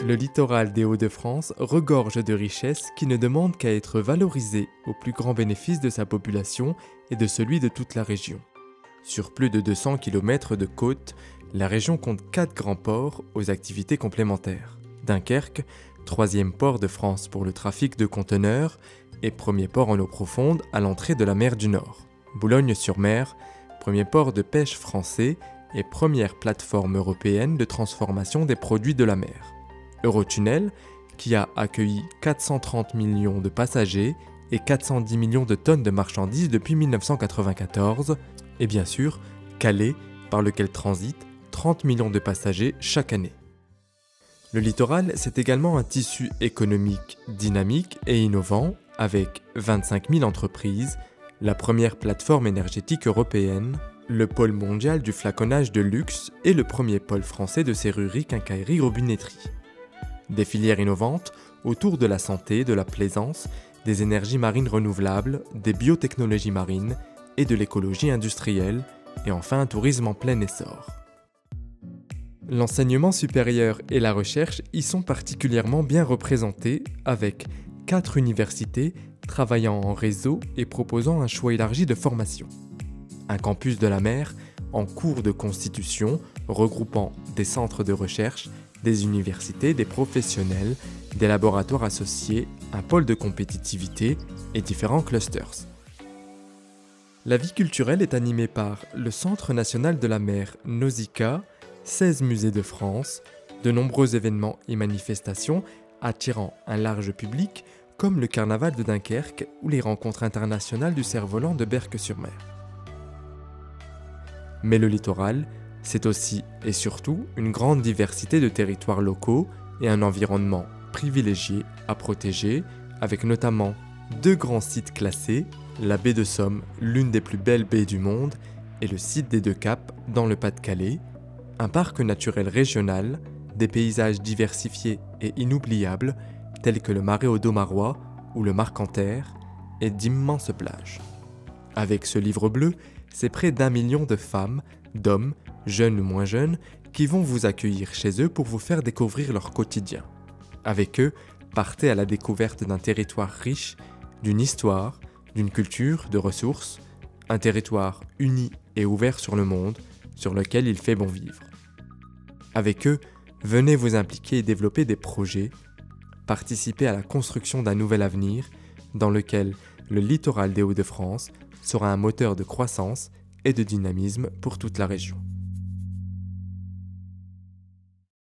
Le littoral des Hauts-de-France regorge de richesses qui ne demandent qu'à être valorisées au plus grand bénéfice de sa population et de celui de toute la région. Sur plus de 200 km de côte, la région compte 4 grands ports aux activités complémentaires. Dunkerque, 3e port de France pour le trafic de conteneurs et 1er port en eau profonde à l'entrée de la mer du Nord. Boulogne-sur-Mer, 1er port de pêche français et première plateforme européenne de transformation des produits de la mer. Eurotunnel, qui a accueilli 430 millions de passagers et 410 millions de tonnes de marchandises depuis 1994, et bien sûr, Calais, par lequel transitent 30 millions de passagers chaque année. Le littoral, c'est également un tissu économique dynamique et innovant, avec 25 000 entreprises, la première plateforme énergétique européenne, le pôle mondial du flaconnage de luxe et le premier pôle français de serrurerie, quincaillerie, robinetterie. Des filières innovantes autour de la santé, de la plaisance, des énergies marines renouvelables, des biotechnologies marines et de l'écologie industrielle, et enfin un tourisme en plein essor. L'enseignement supérieur et la recherche y sont particulièrement bien représentés, avec 4 universités travaillant en réseau et proposant un choix élargi de formation. Un campus de la mer en cours de constitution, regroupant des centres de recherche, des universités, des professionnels, des laboratoires associés, un pôle de compétitivité et différents clusters. La vie culturelle est animée par le Centre national de la mer Nausicaa, 16 musées de France, de nombreux événements et manifestations attirant un large public comme le carnaval de Dunkerque ou les rencontres internationales du cerf-volant de Berck-sur-Mer. Mais le littoral, c'est aussi et surtout une grande diversité de territoires locaux et un environnement privilégié à protéger, avec notamment 2 grands sites classés, la baie de Somme, l'une des plus belles baies du monde, et le site des Deux Caps dans le Pas-de-Calais, un parc naturel régional, des paysages diversifiés et inoubliables tels que le Marais aux Domarois ou le Marcanterre, et d'immenses plages. Avec ce livre bleu, c'est près d'1 million de femmes, d'hommes, jeunes ou moins jeunes, qui vont vous accueillir chez eux pour vous faire découvrir leur quotidien. Avec eux, partez à la découverte d'un territoire riche, d'une histoire, d'une culture, de ressources, un territoire uni et ouvert sur le monde, sur lequel il fait bon vivre. Avec eux, venez vous impliquer et développer des projets, participer à la construction d'un nouvel avenir dans lequel le littoral des Hauts-de-France sera un moteur de croissance et de dynamisme pour toute la région.